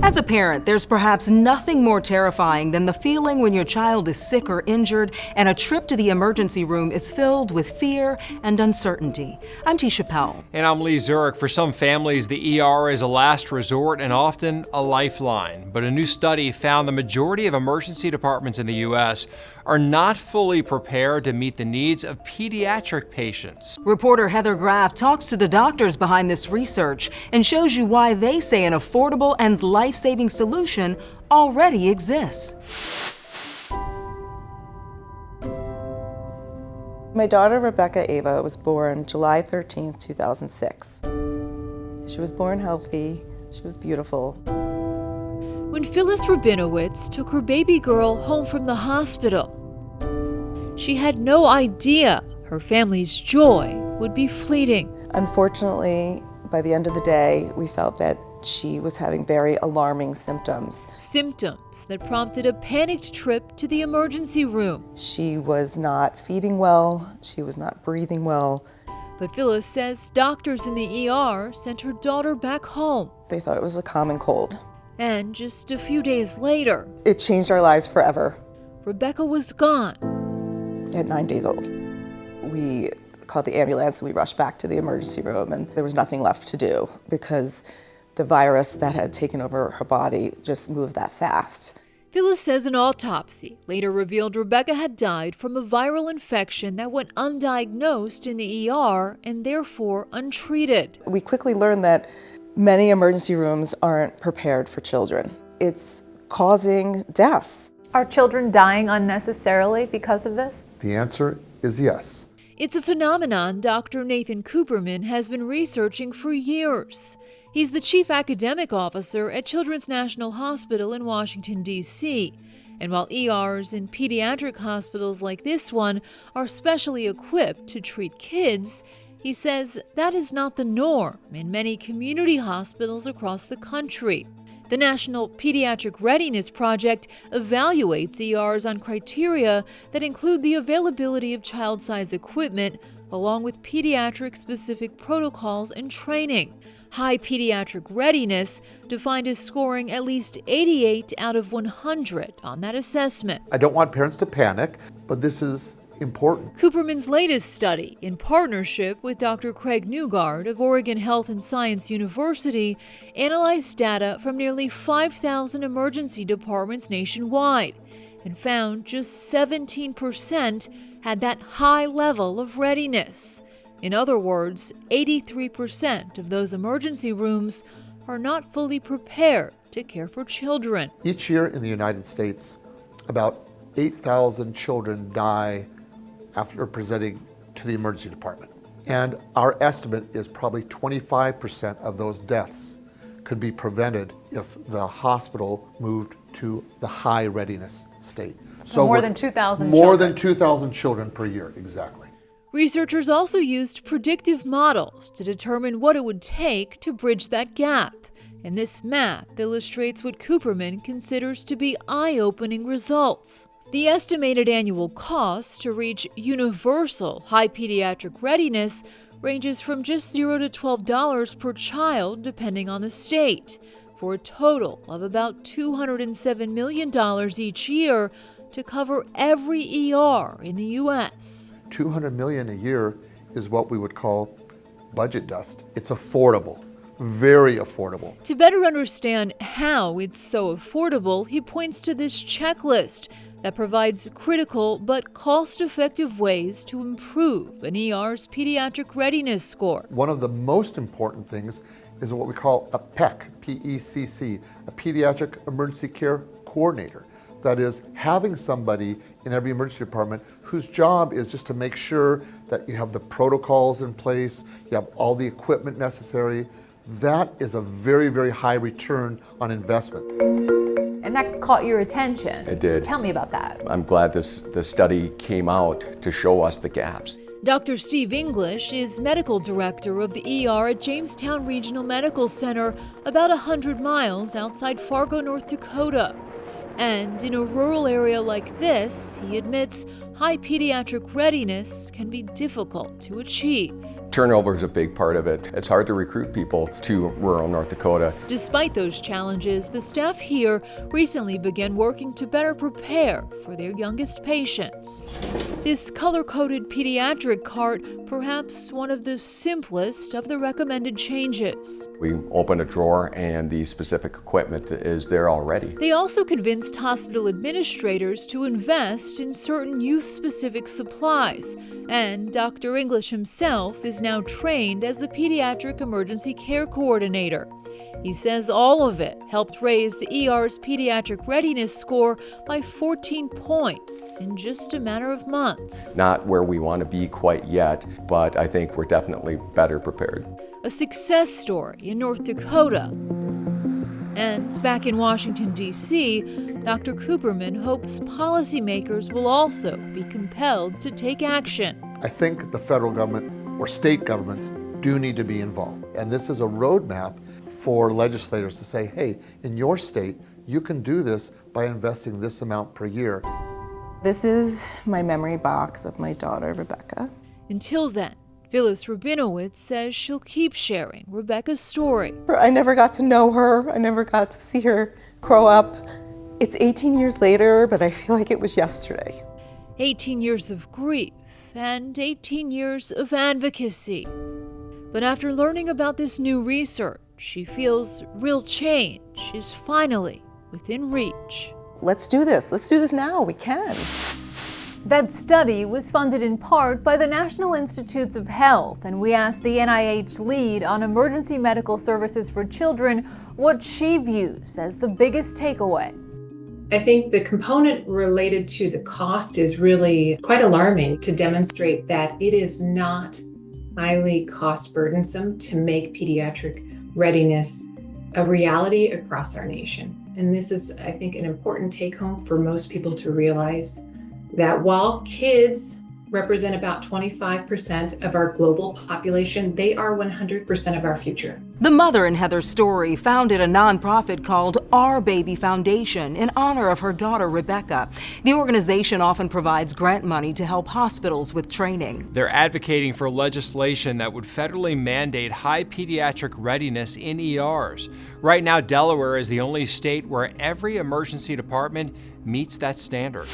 As a parent, there's perhaps nothing more terrifying than the feeling when your child is sick or injured and a trip to the emergency room is filled with fear and uncertainty. I'm Tisha Powell. And I'm Lee Zurich. For some families, the ER is a last resort and often a lifeline. But a new study found the majority of emergency departments in the U.S. are not fully prepared to meet the needs of pediatric patients. Reporter Heather Graff talks to the doctors behind this research and shows you why they say an affordable and life-saving solution already exists. My daughter Rebecca Ava was born July 13th, 2006. She was born healthy, she was beautiful. When Phyllis Rabinowitz took her baby girl home from the hospital, she had no idea her family's joy would be fleeting. Unfortunately, by the end of the day, we felt that she was having very alarming symptoms. Symptoms that prompted a panicked trip to the emergency room. She was not feeding well, she was not breathing well. But Phyllis says doctors in the ER sent her daughter back home. They thought it was a common cold. And just a few days later, it changed our lives forever. Rebecca was gone. At 9 days old. We called the ambulance and we rushed back to the emergency room, and there was nothing left to do because the virus that had taken over her body just moved that fast. Phyllis says an autopsy later revealed Rebecca had died from a viral infection that went undiagnosed in the ER and therefore untreated. We quickly learned that many emergency rooms aren't prepared for children. It's causing deaths. Are children dying unnecessarily because of this? The answer is yes. It's a phenomenon Dr. Nathan Cooperman has been researching for years. He's the chief academic officer at Children's National Hospital in Washington, D.C. And while ERs in pediatric hospitals like this one are specially equipped to treat kids, he says that is not the norm in many community hospitals across the country. The National Pediatric Readiness Project evaluates ERs on criteria that include the availability of child-size equipment, along with pediatric-specific protocols and training. High pediatric readiness defined as scoring at least 88 out of 100 on that assessment. I don't want parents to panic, but this is important. Cooperman's latest study, in partnership with Dr. Craig Newgard of Oregon Health and Science University, analyzed data from nearly 5,000 emergency departments nationwide and found just 17% had that high level of readiness. In other words, 83% of those emergency rooms are not fully prepared to care for children. Each year in the United States, about 8,000 children die after presenting to the emergency department. And our estimate is probably 25% of those deaths could be prevented if the hospital moved to the high readiness state. So more than 2,000 More than 2,000 children per year, exactly. Researchers also used predictive models to determine what it would take to bridge that gap. And this map illustrates what Cooperman considers to be eye-opening results. The estimated annual cost to reach universal high pediatric readiness ranges from just $0 to $12 per child, depending on the state, for a total of about $207 million each year to cover every ER in the U.S. $200 million a year is what we would call budget dust. It's affordable. Very affordable. To better understand how it's so affordable, he points to this checklist that provides critical but cost-effective ways to improve an ER's pediatric readiness score. One of the most important things is what we call a PEC, P-E-C-C, a Pediatric Emergency Care Coordinator. That is, having somebody in every emergency department whose job is just to make sure that you have the protocols in place, you have all the equipment necessary. That is a very, very high return on investment. And that caught your attention. It did. Tell me about that. I'm glad this study came out to show us the gaps. Dr. Steve English is medical director of the ER at Jamestown Regional Medical Center, about 100 miles outside Fargo, North Dakota. And in a rural area like this, he admits high pediatric readiness can be difficult to achieve. Turnover is a big part of it. It's hard to recruit people to rural North Dakota. Despite those challenges, the staff here recently began working to better prepare for their youngest patients. This color-coded pediatric cart, perhaps one of the simplest of the recommended changes. We open a drawer and the specific equipment is there already. They also convinced hospital administrators to invest in certain youth-specific supplies, and Dr. English himself is now trained as the Pediatric Emergency Care Coordinator. He says all of it helped raise the ER's pediatric readiness score by 14 points in just a matter of months. Not where we want to be quite yet, but I think we're definitely better prepared. A success story in North Dakota. And back in Washington, D.C., Dr. Cooperman hopes policymakers will also be compelled to take action. I think the federal government or state governments do need to be involved. And this is a roadmap for legislators to say, hey, in your state, you can do this by investing this amount per year. This is my memory box of my daughter, Rebecca. Until then, Phyllis Rabinowitz says she'll keep sharing Rebecca's story. I never got to know her. I never got to see her grow up. It's 18 years later, but I feel like it was yesterday. 18 years of grief and 18 years of advocacy. But after learning about this new research, she feels real change is finally within reach. Let's do this. Let's do this now. We can. That study was funded in part by the National Institutes of Health, and we asked the NIH lead on emergency medical services for children what she views as the biggest takeaway. I think the component related to the cost is really quite alarming to demonstrate that it is not highly cost burdensome to make pediatric readiness a reality across our nation. And this is, I think, an important take home for most people to realize that while kids represent about 25% of our global population, they are 100% of our future. The mother in Heather's story founded a nonprofit called Our Baby Foundation in honor of her daughter, Rebecca. The organization often provides grant money to help hospitals with training. They're advocating for legislation that would federally mandate high pediatric readiness in ERs. Right now, Delaware is the only state where every emergency department meets that standard.